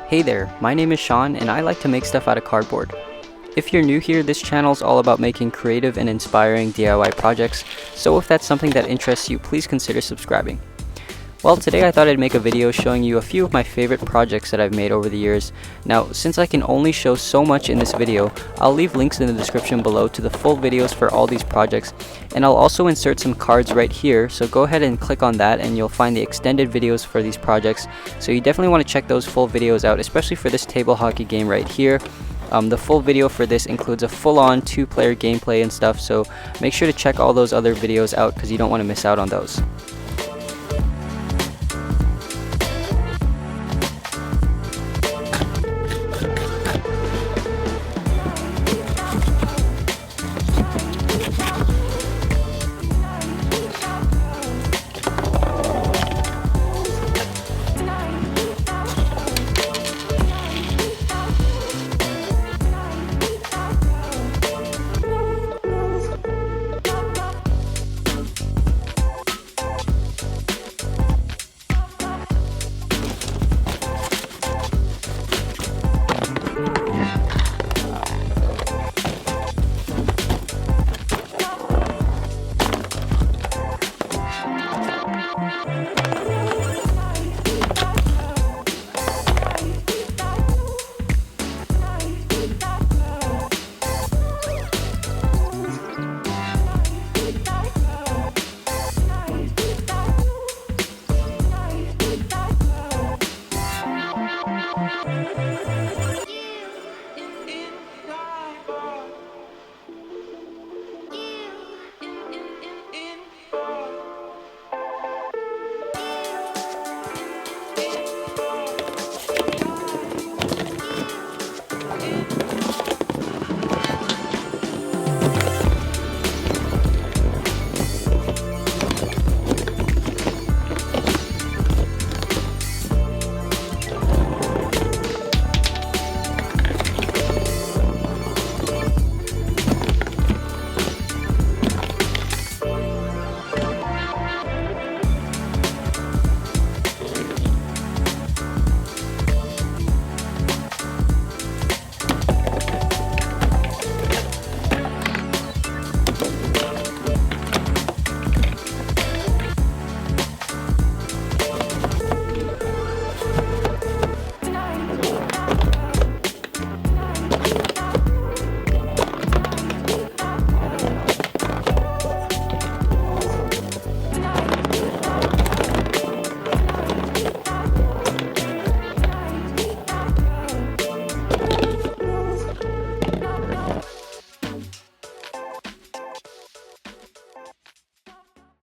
Hey there, my name is Sean and I like to make stuff out of cardboard. If you're new here, this channel is all about making creative and inspiring DIY projects, so if that's something that interests you, please consider subscribing. Well, today I thought I'd make a video showing you a few of my favorite projects that I've made over the years. Now, since I can only show so much in this video, I'll leave links in the description below to the full videos for all these projects, and I'll also insert some cards right here, so go ahead and click on that and you'll find the extended videos for these projects. So you definitely want to check those full videos out, especially for this table hockey game right here. The full video for this includes a full-on 2-player gameplay and stuff, so make sure to check all those other videos out because you don't want to miss out on those.